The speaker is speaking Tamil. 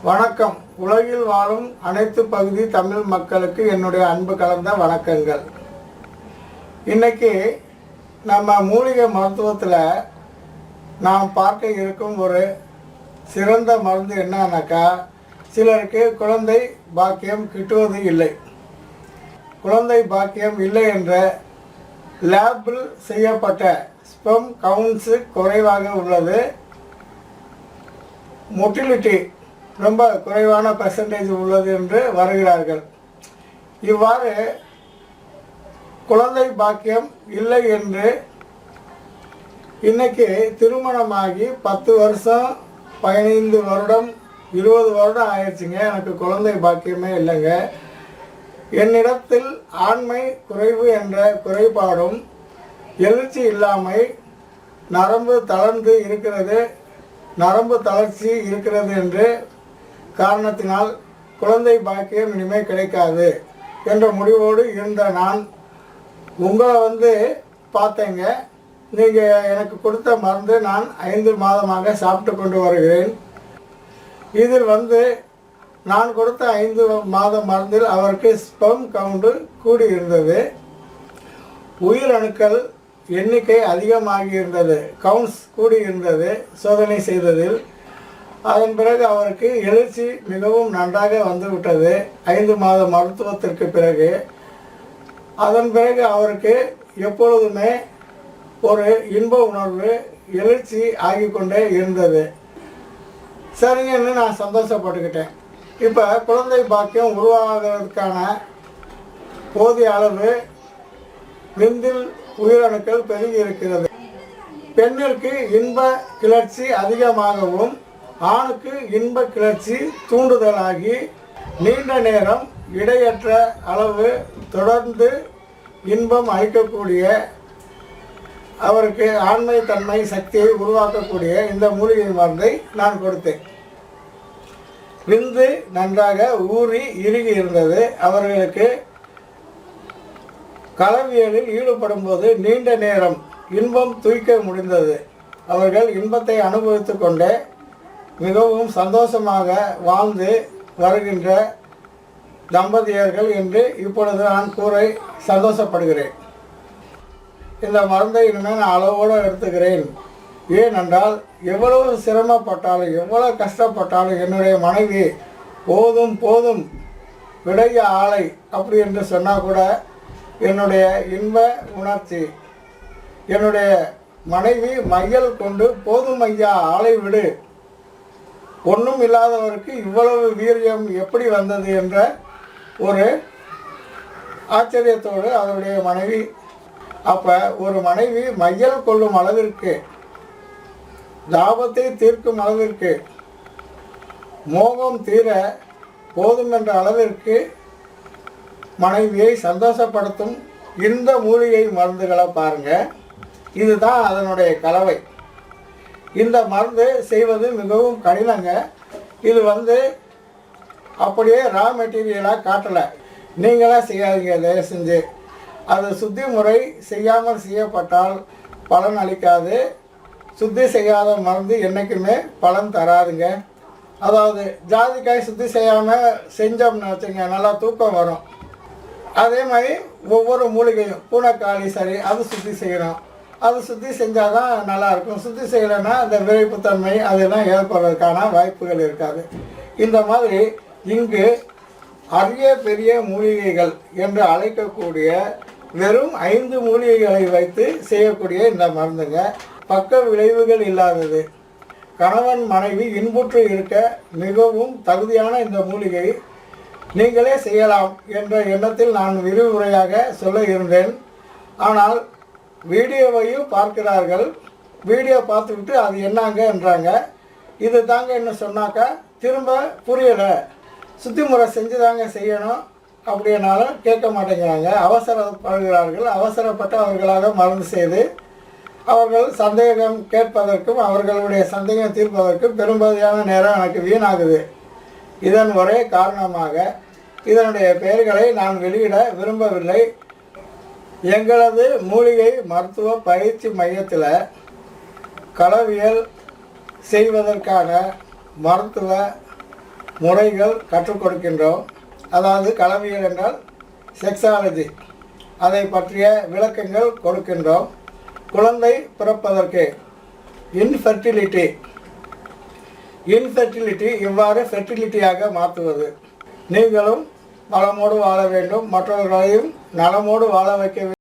வணக்கம். உலகில் வாழும் அனைத்து பகுதி தமிழ் மக்களுக்கு என்னுடைய அன்பு கலந்த வணக்கங்கள். இன்னைக்கு நம்ம மூலிகை மருத்துவத்தில் நாம் பார்க்க இருக்கும் ஒரு சிறந்த மருந்து என்னன்னாக்கா, சிலருக்கு குழந்தை பாக்கியம் கிட்டுவது இல்லை. குழந்தை பாக்கியம் இல்லை என்ற லேபில் செய்யப்பட்ட ஸ்பெர்ம் கவுண்ட்ஸு குறைவாக உள்ளது, மொட்டிலிட்டி ரொம்ப குறைவான பெர்சன்டேஜ் உள்ளது என்று வருகிறார்கள். இவ்வாறு குழந்தை பாக்கியம் இல்லை என்று இன்னைக்கு திருமணமாகி 10 வருஷம் 15 வருடம் 20 வருடம் ஆயிடுச்சுங்க, எனக்கு குழந்தை பாக்கியமே இல்லைங்க. என்னிடத்தில் ஆண்மை குறைவு என்ற குறைபாடும் எழுச்சி இல்லாமை, நரம்பு தளர்ந்து இருக்கிறது, நரம்பு தளர்ச்சி இருக்கிறது என்று காரணத்தினால் குழந்தை பாக்கியம் இனிமேல் கிடைக்காது என்ற முடிவோடு இருந்த நான் உங்களை பார்த்தேங்க. நீங்கள் எனக்கு கொடுத்த மருந்து நான் 5 மாதமாக சாப்பிட்டு கொண்டு வருகிறேன். இதில் நான் கொடுத்த 5 மாத மருந்தில் அவருக்கு ஸ்பெர்ம் கவுண்டு கூடி இருந்தது, உயிரணுக்கள் எண்ணிக்கை அதிகமாகி இருந்தது, கவுண்ட்ஸ் கூடி இருந்தது சோதனை செய்ததில். அதன் பிறகு அவருக்கு எழுச்சி மிகவும் நன்றாக வந்துவிட்டது 5 மாத மருத்துவத்திற்கு பிறகு. அதன் பிறகு அவருக்கு எப்பொழுதுமே ஒரு இன்ப உணர்வு, எழுச்சி ஆகிக்கொண்டே இருந்தது. சரிங்கன்னு நான் சந்தோஷப்பட்டுக்கிட்டேன். இப்போ குழந்தை பாக்கியம் உருவாகிறதுக்கான போதிய அளவு விந்தில் உயிரணுக்கள் பெருகி இருக்கிறது. பெண்ணிற்கு இன்ப கிளர்ச்சி அதிகமாகவும் ஆணுக்கு இன்ப கிளர்ச்சி தூண்டுதலாகி நீண்ட நேரம் இடையற்ற அளவு தொடர்ந்து இன்பம் அளிக்கக்கூடிய, அவருக்கு ஆண்மை தன்மை சக்தியை உருவாக்கக்கூடிய இந்த மூலிகை மருந்தை நான் கொடுத்தேன். விந்து நன்றாக ஊறி இறுகி இருந்தது. அவர்களுக்கு களவியலில் ஈடுபடும் போது நீண்ட நேரம் இன்பம் தூய்க்க முடிந்தது. அவர்கள் இன்பத்தை அனுபவித்து கொண்டே மிகவும் சந்தோஷமாக வாழ்ந்து வருகின்ற தம்பதியர்கள் என்று இப்பொழுது நான் கூற சந்தோஷப்படுகிறேன். இந்த மருந்தை இனிமேல் நான் அளவோடு எடுத்துக்கிறேன். ஏனென்றால் எவ்வளவு சிரமப்பட்டாலும் எவ்வளவு கஷ்டப்பட்டாலும் என்னுடைய மனைவி போதும் போதும் விடைய ஆளை அப்படி என்று சொன்னால் கூட என்னுடைய இன்ப உணர்ச்சி, என்னுடைய மனைவி மையல் கொண்டு போதும் ஐயா ஆளை விடு, ஒன்றும் இல்லாதவருக்கு இவ்வளவு வீரியம் எப்படி வந்தது என்ற ஒரு ஆச்சரியத்தோடு அவருடைய மனைவி. அப்போ ஒரு மனைவி மையல் கொள்ளும் அளவிற்கு, தாபத்தை தீர்க்கும் அளவிற்கு, மோகம் தீர போதும் என்ற அளவிற்கு மனைவியை சந்தோஷப்படுத்தும் இந்த மூலிகை மருந்துகளை பாருங்கள். இதுதான் அதனுடைய கலவை. இந்த மருந்து செய்வது மிகவும் கடினங்க. இது அப்படியே ரா மெட்டீரியலாக காட்டலை. நீங்களாக செய்யாதீங்க தயவு செஞ்சு. அது சுத்தி முறை செய்யாமல் செய்யப்பட்டால் பலன் அளிக்காது. சுத்தி செய்யாத மருந்து என்றைக்குமே பலன் தராதுங்க. அதாவது ஜாதிக்காய் சுத்தி செய்யாமல் செஞ்சோம்னு வச்சுங்க, நல்லா தூக்கம் வரும். அதே மாதிரி ஒவ்வொரு மூலிகையும், பூனைக்காளி சரி, அது சுத்தி செய்யணும். அது சுத்தி செஞ்சால் தான் நல்லாயிருக்கும். சுத்தி செய்யலைன்னா அந்த விரைப்புத்தன்மை அதெல்லாம் ஏற்படுறதுக்கான வாய்ப்புகள் இருக்காது. இந்த மாதிரி இங்கு அரிய பெரிய மூலிகைகள் என்று அழைக்கக்கூடிய வெறும் 5 மூலிகைகளை வைத்து செய்யக்கூடிய இந்த மருந்துங்க பக்க விளைவுகள் இல்லாதது. கணவன் மனைவி இன்புற்று இருக்க மிகவும் தகுதியான இந்த மூலிகை நீங்களே செய்யலாம் என்ற எண்ணத்தில் நான் விரிவுரையாக சொல்ல இருந்தேன். ஆனால் வீடியோவையும் பார்க்கிறார்கள். வீடியோ பார்த்துக்கிட்டு அது என்னங்க என்றாங்க. இது தாங்க என்ன சொன்னாக்கா திரும்ப புரியலை, சுத்தி முறை செஞ்சு தாங்க செய்யணும் அப்படின்னாலும் கேட்க மாட்டேங்கிறாங்க. அவசரப்படுகிறார்கள். அவசரப்பட்டு அவர்களாக மருந்து செய்து அவர்கள் சந்தேகம் கேட்பதற்கும் அவர்களுடைய சந்தேகம் தீர்ப்பதற்கும் பெரும்பகுதியான நேரம் எனக்கு வீணாகுது. இதன் ஒரே காரணமாக இதனுடைய பெயர்களை நான் வெளியிட விரும்பவில்லை. எங்களது மூலிகை மருத்துவ பயிற்சி மையத்தில் களவியல் செய்வதற்கான மருத்துவ முறைகள் கற்றுக் கொடுக்கின்றோம். அதாவது களவியல் என்றால் செக்ஸாலஜி, அதை பற்றிய விளக்கங்கள் கொடுக்கின்றோம். குழந்தை பிறப்பதற்கு இன்ஃபெர்டிலிட்டி இவ்வாறு ஃபெர்டிலிட்டியாக மாற்றுவது. நீங்களும் நலமோடு வாழ வேண்டும், மற்றவர்களையும் நலமோடு வாழ வைக்க வேண்டும்.